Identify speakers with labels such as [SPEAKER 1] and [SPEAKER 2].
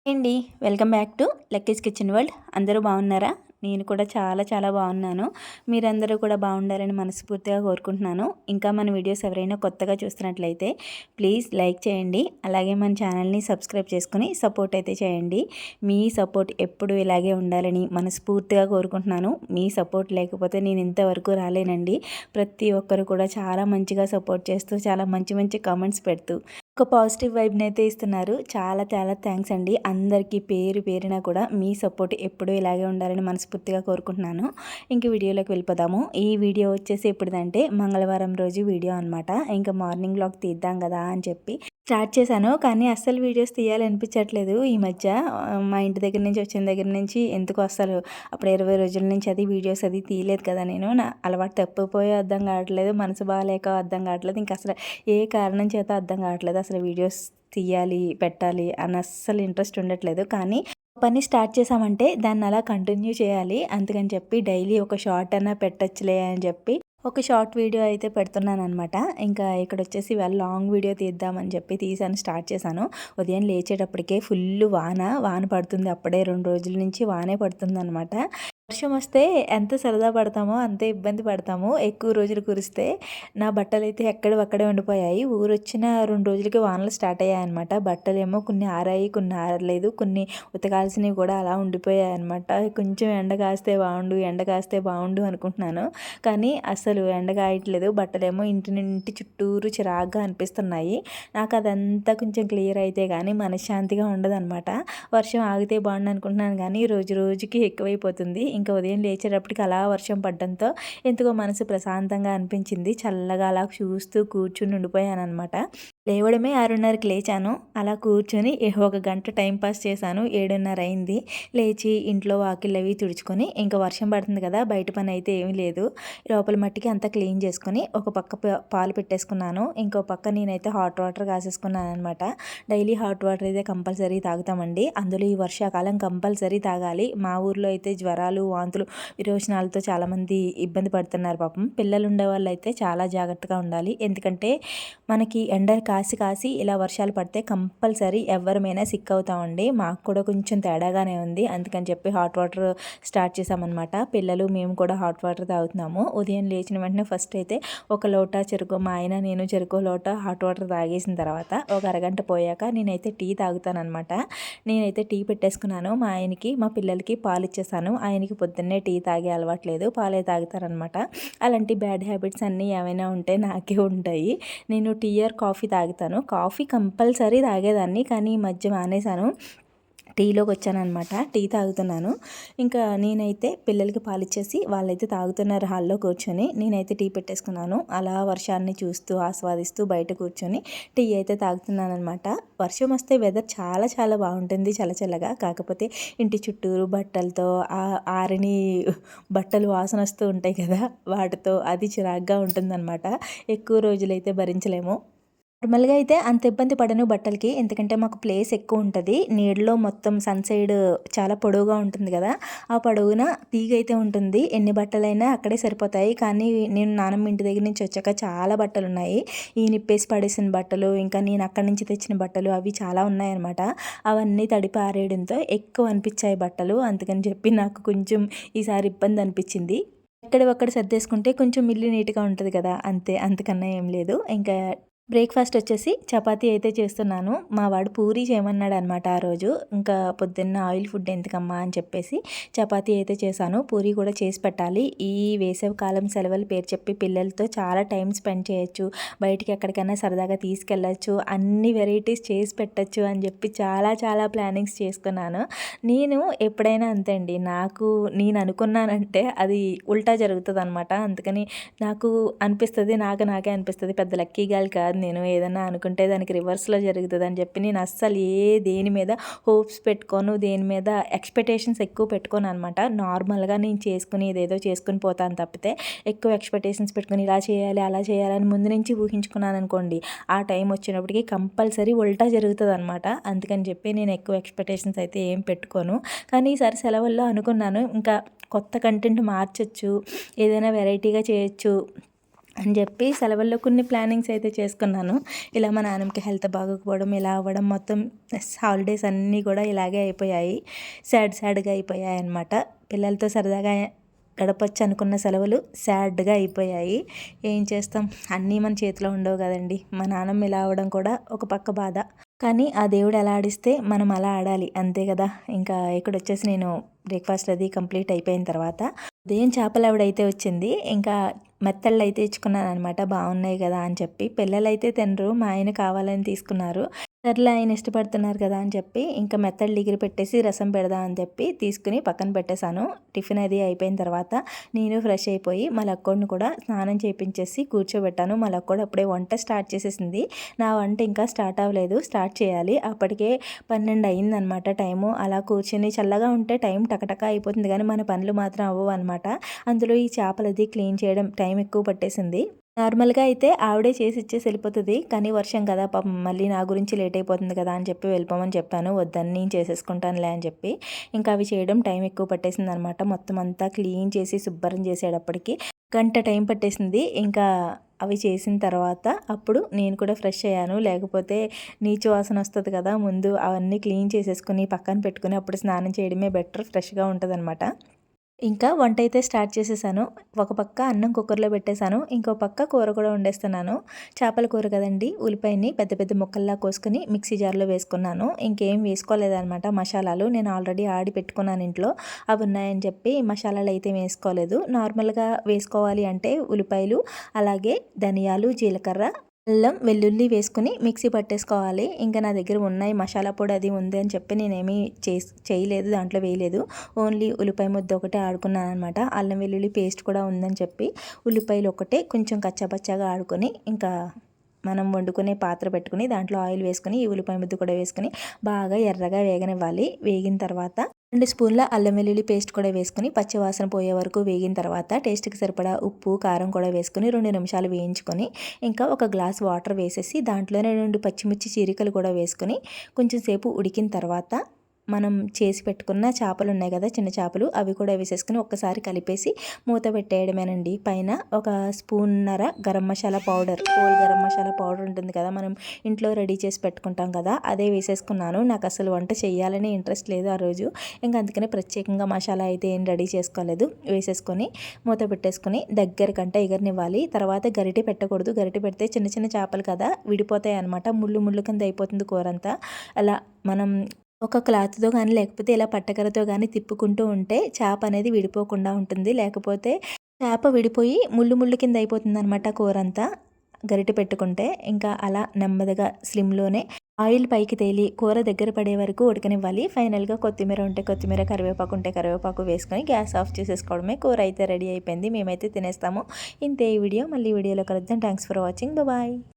[SPEAKER 1] అండి. Welcome back to Lucky's kitchen world. అందరూ బాగున్నారా? నేను కూడా చాలా చాలా బాగున్నాను. మీరందరూ కూడా బాగుండాలని మనస్ఫూర్తిగా కోరుకుంటున్నాను. ఇంకా మన వీడియోస్ ఎవరైనా కొత్తగా చూస్తున్నట్లయితే ప్లీజ్ లైక్ చేయండి. అలాగే మన ఛానల్ని సబ్స్క్రైబ్ చేసుకుని సపోర్ట్ అయితే చేయండి. మీ సపోర్ట్ ఎప్పుడు ఇలాగే ఉండాలని మనస్ఫూర్తిగా కోరుకుంటున్నాను. మీ సపోర్ట్ లేకపోతే నేను ఇంతవరకు రాలేనండి. ప్రతి ఒక్కరు కూడా చాలా మంచిగా సపోర్ట్ చేస్తూ చాలా మంచి మంచి కామెంట్స్ పెడుతూ ఒక పాజిటివ్ వైబ్ని అయితే ఇస్తున్నారు. చాలా చాలా థ్యాంక్స్ అండి. అందరికీ పేరు పేరున కూడా మీ సపోర్ట్ ఎప్పుడూ ఇలాగే ఉండాలని మనస్ఫూర్తిగా కోరుకుంటున్నాను. ఇంక వీడియోలోకి వెళ్ళిపోదాము. ఈ వీడియో వచ్చేసి ఎప్పుడుదంటే మంగళవారం రోజు వీడియో అనమాట. ఇంకా మార్నింగ్ వ్లాగ్ తీద్దాం కదా అని చెప్పి స్టార్ట్ చేశాను. కానీ అస్సలు వీడియోస్ తీయాలనిపించట్లేదు ఈ మధ్య. మా ఇంటి దగ్గర నుంచి వచ్చిన దగ్గర నుంచి ఎందుకు అస్సలు అప్పుడు 20 రోజుల నుంచి అది వీడియోస్ అది తీయలేదు కదా నేను. నా అలవాటు తప్పిపోయో అర్థం కావట్లేదు, మనసు బాగాలేక అర్థం కావట్లేదు, ఇంకా అసలు ఏ కారణం చేత అర్థం కావట్లేదు. అసలు వీడియోస్ తీయాలి పెట్టాలి అని అస్సలు ఇంట్రెస్ట్ ఉండట్లేదు. కానీ పని స్టార్ట్ చేసామంటే దాన్ని అలా కంటిన్యూ చేయాలి. అందుకని చెప్పి డైలీ ఒక షార్ట్ అన్నా పెట్టచ్చులే అని చెప్పి ఒక షార్ట్ వీడియో అయితే పెడుతున్నాను అనమాట. ఇంకా ఇక్కడ వచ్చేసి ఇవాళ లాంగ్ వీడియో తీద్దామని చెప్పి తీసాను, స్టార్ట్ చేశాను. ఉదయం లేచేటప్పటికే ఫుల్ వాన పడుతుంది. అప్పుడే 2 రోజుల నుంచి వానే పడుతుంది అనమాట. వర్షం వస్తే ఎంత సరదా పడతామో అంతే ఇబ్బంది పడతాము. ఎక్కువ రోజులు కురిస్తే నా బట్టలు అయితే ఎక్కడవక్కడే ఉండిపోయాయి. ఊరొచ్చిన 2 రోజులకి వానలు స్టార్ట్ అయ్యాయన్నమాట. బట్టలేమో కొన్ని ఆరాయి, కొన్ని ఆరలేదు, కొన్ని ఉతకాల్సినవి కూడా అలా ఉండిపోయాయి అనమాట. కొంచెం ఎండ కాస్తే బాగుండు అనుకుంటున్నాను. కానీ అసలు ఎండ కాయట్లేదు. బట్టలేమో ఇంటి చుట్టూరు చిరాగ్గా అనిపిస్తున్నాయి. నాకు అదంతా కొంచెం క్లియర్ అయితే కానీ మనశ్శాంతిగా ఉండదన్నమాట. వర్షం ఆగితే బాగుండు అనుకుంటున్నాను కానీ రోజు రోజుకి ఎక్కువైపోతుంది. ఇంకా ఉదయం లేచేటప్పటికి అలా వర్షం పడడంతో ఎందుకో మనసు ప్రశాంతంగా అనిపించింది. చల్లగా అలా చూస్తూ కూర్చుని ఉండిపోయాను అనమాట. లేవడమే 6:30కి లేచాను. అలా కూర్చొని ఒక గంట టైం పాస్ చేశాను. 7:30 అయింది. లేచి ఇంట్లో వాకిళ్ళు అవి తుడుచుకొని ఇంకా వర్షం పడుతుంది కదా, బయట పని అయితే ఏమీ లేదు. లోపల మట్టికి అంతా క్లీన్ చేసుకొని ఒక పక్క పాలు పెట్టేసుకున్నాను. ఇంకో పక్క నేనైతే హాట్ వాటర్ కాసేసుకున్నాను అనమాట. డైలీ హాట్ వాటర్ అయితే కంపల్సరీ తాగుతామండి. అందులో ఈ వర్షాకాలం కంపల్సరీ తాగాలి. మా ఊర్లో అయితే జ్వరాలు, వాంతులు, విరోచనాలతో చాలామంది ఇబ్బంది పడుతున్నారు పాపం. పిల్లలు ఉండే వాళ్ళు అయితే చాలా జాగ్రత్తగా ఉండాలి. ఎందుకంటే మనకి ఎండ కాసి కాసి ఇలా వర్షాలు పడితే కంపల్సరీ ఎవరిమైనా సిక్ అవుతామండి. మాకు కూడా కొంచెం తేడాగానే ఉంది. అందుకని చెప్పి హాట్ వాటర్ స్టార్ట్ చేసామన్నమాట. పిల్లలు మేము కూడా హాట్ వాటర్ తాగుతున్నాము. ఉదయం లేచిన వెంటనే ఫస్ట్ అయితే ఒక లోటా చెరుకు, మా ఆయన నేను చెరుకు లోటా హాట్ వాటర్ తాగేసిన తర్వాత ఒక అరగంట పోయాక నేనైతే టీ తాగుతానమాట. నేనైతే టీ పెట్టేసుకున్నాను. మా ఆయనకి మా పిల్లలకి పాలు ఇచ్చేసాను. ఆయనకి పొద్దున్నే టీ తాగే అలవాట్లేదు, పాలే తాగుతారనమాట. అలాంటి బ్యాడ్ హ్యాబిట్స్ అన్నీ ఏమైనా ఉంటే నాకే ఉంటాయి. నేను టీ ఆర్ కాఫీ తాగుతాను. కాఫీ కంపల్సరీ తాగేదాన్ని కానీ ఈ మధ్య మానేశాను. టీలోకి వచ్చానమాట. టీ తాగుతున్నాను. ఇంకా నేనైతే పిల్లలకి పాలిచ్చేసి వాళ్ళైతే తాగుతున్నారు హాల్లో కూర్చొని. నేనైతే టీ పెట్టేసుకున్నాను. అలా వర్షాన్ని చూస్తూ ఆస్వాదిస్తూ బయట కూర్చొని టీ అయితే తాగుతున్నాను అనమాట. వర్షం వస్తే వెదర్ చాలా చాలా బాగుంటుంది, చల్లచల్లగా. కాకపోతే ఇంటి చుట్టూరు బట్టలతో ఆరని బట్టలు వాసన వస్తూ ఉంటాయి కదా, వాటితో అది చిరాగ్గా ఉంటుందన్నమాట. ఎక్కువ రోజులైతే భరించలేము. నార్మల్గా అయితే అంత ఇబ్బంది పడను బట్టలకి. ఎందుకంటే మాకు ప్లేస్ ఎక్కువ ఉంటుంది. నీడలో మొత్తం సన్ సైడ్ చాలా పొడవుగా ఉంటుంది కదా, ఆ పొడవున తీగ అయితే ఉంటుంది. ఎన్ని బట్టలైనా అక్కడే సరిపోతాయి. కానీ నేను నానమ్మ ఇంటి దగ్గర నుంచి వచ్చాక చాలా బట్టలు ఉన్నాయి. ఈ నిప్పేసి పడేసిన బట్టలు, ఇంకా నేను అక్కడి నుంచి తెచ్చిన బట్టలు అవి చాలా ఉన్నాయన్నమాట. అవన్నీ తడిపి ఆరేయడంతో ఎక్కువ అనిపించాయి బట్టలు. అందుకని చెప్పి నాకు కొంచెం ఈసారి ఇబ్బంది అనిపించింది. ఎక్కడొక్కడ సర్దేసుకుంటే కొంచెం ఇల్లు నీట్గా ఉంటుంది కదా, అంతే, అంతకన్నా ఏం లేదు. ఇంకా బ్రేక్ఫాస్ట్ వచ్చేసి చపాతీ అయితే చేస్తున్నాను. మా వాడు పూరీ చేయమన్నాడు అనమాట ఆ రోజు. ఇంకా పొద్దున్న ఆయిల్ ఫుడ్ ఎందుకమ్మా అని చెప్పేసి చపాతీ అయితే చేశాను. పూరీ కూడా చేసి పెట్టాలి. ఈ వేసవి కాలం సెలవులు పేరు చెప్పి పిల్లలతో చాలా టైం స్పెండ్ చేయొచ్చు, బయటికి ఎక్కడికైనా సరదాగా తీసుకెళ్ళచ్చు, అన్ని వెరైటీస్ చేసి పెట్టచ్చు అని చెప్పి చాలా చాలా ప్లానింగ్స్ చేసుకున్నాను. నేను ఎప్పుడైనా అంతే అండి, నేను అనుకున్నానంటే అది ఉల్టా జరుగుతుంది అనమాట. అందుకని నాకు అనిపిస్తుంది, నాకే అనిపిస్తుంది పెద్ద లక్కీ గాలి కాదు నేను. ఏదన్నా అనుకుంటే దానికి రివర్స్లో జరుగుతుంది అని చెప్పి నేను అస్సలు దేని మీద హోప్స్ పెట్టుకోను, దేని మీద ఎక్స్పెక్టేషన్స్ ఎక్కువ పెట్టుకోను అనమాట. నార్మల్గా నేను ఏదేదో చేసుకుని పోతాను తప్పితే ఎక్కువ ఎక్స్పెక్టేషన్స్ పెట్టుకుని ఇలా చేయాలి అలా చేయాలని ముందు నుంచి ఊహించుకున్నాను అనుకోండి, ఆ టైం వచ్చినప్పటికీ కంపల్సరీ ఉల్టా జరుగుతుంది అనమాట. అందుకని చెప్పి నేను ఎక్కువ ఎక్స్పెక్టేషన్స్ అయితే ఏం పెట్టుకోను. కానీ ఈసారి సెలవుల్లో అనుకున్నాను ఇంకా కొత్త కంటెంట్ మార్చచ్చు, ఏదైనా వెరైటీగా చేయొచ్చు, అని చెప్పి సెలవుల్లో కొన్ని ప్లానింగ్స్ అయితే చేసుకున్నాను. ఇలా మా నాన్నమ్మకి హెల్త్ బాగోకపోవడం, ఇలా అవ్వడం, మొత్తం హాలిడేస్ అన్నీ కూడా ఇలాగే అయిపోయాయి. సాడ్‌గా అయిపోయాయి అన్నమాట. పిల్లలతో సరదాగా గడపొచ్చు అనుకున్న సెలవులు సాడ్‌గా అయిపోయాయి. ఏం చేస్తాం, అన్నీ మన చేతిలో ఉండవు కదండీ. మా నాన్నమ్మ ఇలా అవ్వడం కూడా ఒక పక్క బాధ. కానీ ఆ దేవుడు ఎలా ఆడిస్తే మనం అలా ఆడాలి అంతే కదా. ఇంకా ఇక్కడొచ్చేసి నేను బ్రేక్ఫాస్ట్ అది కంప్లీట్ అయిపోయిన తర్వాత ఉదయం చేపలు ఆవిడైతే వచ్చింది. ఇంకా మెత్తళ్ళు అయితే ఇచ్చుకున్నాను అనమాట. బాగున్నాయి కదా అని చెప్పి. పిల్లలైతే తినరు, మా ఆయన కావాలని తీసుకున్నారు. సర్లే ఆయన ఇష్టపడుతున్నారు కదా అని చెప్పి ఇంకా మెత్తళ్ళు ఎగిరి పెట్టేసి రసం పెడదాం అని చెప్పి తీసుకుని పక్కన పెట్టేశాను. టిఫిన్ అది అయిపోయిన తర్వాత నేను ఫ్రెష్ అయిపోయి మా లక్కోడిని కూడా స్నానం చేయించేసి కూర్చోబెట్టాను. మా లక్కోడు అప్పుడే వంట స్టార్ట్ చేసేసింది. నా వంట ఇంకా స్టార్ట్ అవ్వలేదు, స్టార్ట్ చేయాలి. అప్పటికే 12 అయిందనమాట టైము. అలా కూర్చొని చల్లగా ఉంటే టైం టకటక అయిపోతుంది కానీ మన పనులు మాత్రం అవ్వవు అనమాట. అందులో ఈ చేపలది క్లీన్ చేయడం టైం ఎక్కువ పట్టేసింది. నార్మల్‌గా అయితే ఆవిడే చేసి ఇచ్చేసి వెళ్ళిపోతది. కానీ వర్షం కదా పాపం, మళ్ళీ నా గురించి లేట్ అయిపోతుంది కదా అని చెప్పి వెళ్ళిపోమని చెప్పాను. వద్దని నేను చేసేసుకుంటానులే అని చెప్పి. ఇంకా అవి చేయడం టైం ఎక్కువ పట్టేసిందనమాట. మొత్తం అంతా క్లీన్ చేసి శుభ్రం చేసేటప్పటికి గంట టైం పట్టేసింది. ఇంకా అవి చేసిన తర్వాత అప్పుడు నేను కూడా ఫ్రెష్ అయ్యాను. లేకపోతే నీచు వాసన వస్తది కదా. ముందు అవన్నీ క్లీన్ చేసేసుకొని పక్కన పెట్టుకొని అప్పుడు స్నానం చేయడమే బెటర్, ఫ్రెష్‌గా ఉంటదనమాట. ఇంకా వంట అయితే స్టార్ట్ చేసేసాను. ఒక పక్క అన్నం కుక్కర్లో పెట్టేశాను. ఇంకో పక్క కూర కూడా వండేస్తున్నాను. చేపల కూర కదండి. ఉల్లిపాయని పెద్ద పెద్ద ముక్కల్లా కోసుకొని మిక్సీ జార్లో వేసుకున్నాను. ఇంకేం వేసుకోలేదనమాట మసాలాలు. నేను ఆల్రెడీ ఆడి పెట్టుకున్నాను ఇంట్లో. అవి ఉన్నాయని చెప్పి మసాలాలు అయితే వేసుకోలేదు. నార్మల్గా వేసుకోవాలి అంటే ఉల్లిపాయలు, అలాగే ధనియాలు, జీలకర్ర, అల్లం, వెల్లుల్లి వేసుకొని మిక్సీ పట్టేసుకోవాలి. ఇంకా నా దగ్గర ఉన్నాయి, మసాలా పొడి అది ఉంది అని చెప్పి నేనేమీ చేయలేదు, దాంట్లో వేయలేదు. ఓన్లీ ఉల్లిపాయ ముద్ద ఒకటే ఆడుకున్నాను అనమాట. అల్లం వెల్లుల్లి పేస్ట్ కూడా ఉందని చెప్పి ఉల్లిపాయలు ఒకటే కొంచెం కచ్చాపచ్చాగా ఆడుకొని ఇంకా మనం వండుకునే పాత్ర పెట్టుకుని దాంట్లో ఆయిల్ వేసుకొని ఈ ఉల్లిపాయ ముద్ద కూడా వేసుకొని బాగా ఎర్రగా వేగనివ్వాలి. వేగిన తర్వాత 2 స్పూన్ల అల్లం వెల్లుల్లి పేస్ట్ కూడా వేసుకొని పచ్చివాసన పోయే వరకు వేగిన తర్వాత టేస్ట్కి సరిపడా ఉప్పు, కారం కూడా వేసుకొని 2 నిమిషాలు వేయించుకొని ఇంకా ఒక గ్లాస్ వాటర్ వేసేసి దాంట్లోనే 2 పచ్చిమిర్చి చీరికలు కూడా వేసుకొని కొంచెం సేపు ఉడికిన తర్వాత మనం చేసి పెట్టుకున్న చేపలు ఉన్నాయి కదా, చిన్న చేపలు, అవి కూడా వేసేసుకుని ఒక్కసారి కలిపేసి మూత పెట్టేయడమేనండి. పైన ఒక స్పూన్నర garam masala powder, whole garam masala powder ఉంటుంది కదా, మనం ఇంట్లో రెడీ చేసి పెట్టుకుంటాం కదా, అదే వేసేసుకున్నాను. నాకు అసలు వంట చేయాలని ఇంట్రెస్ట్ లేదు ఆ రోజు. ఇంకా అందుకని ప్రత్యేకంగా మసాలా అయితే ఏం రెడీ చేసుకోలేదు. వేసేసుకొని మూత పెట్టేసుకొని దగ్గరకంటే ఎగరనివ్వాలి. తర్వాత గరిటె పెట్టకూడదు. గరిటె పెడితే చిన్న చిన్న చేపలు కదా విడిపోతాయి అనమాట. ముళ్ళు ముళ్ళు కింద అయిపోతుంది కూరంతా. అలా మనం ఒక క్లాత్‌తో కానీ లేకపోతే ఇలా పట్టకర్రతో కానీ తిప్పుకుంటూ ఉంటే చేప అనేది విడిపోకుండా ఉంటుంది. లేకపోతే చేప విడిపోయి ముళ్ళు ముళ్ళు కింద అయిపోతుందనమాట కూరంతా గరిటె పెట్టుకుంటే. ఇంకా అలా నెమ్మదిగా స్లిమ్‌లోనే ఆయిల్ పైకి తేలి కూర దగ్గర పడే వరకు ఉడకనివ్వాలి. ఫైనల్‌గా కొత్తిమీర ఉంటే కొత్తిమీర, కరివేపాకు ఉంటే కరివేపాకు వేసుకొని గ్యాస్ ఆఫ్ చేసేసుకోవడమే. కూర అయితే రెడీ అయిపోయింది. మేమైతే తినేస్తాము. ఇంతే ఈ వీడియో. మళ్ళీ వీడియోలో కలుద్దాం. Thanks for watching. బాయ్.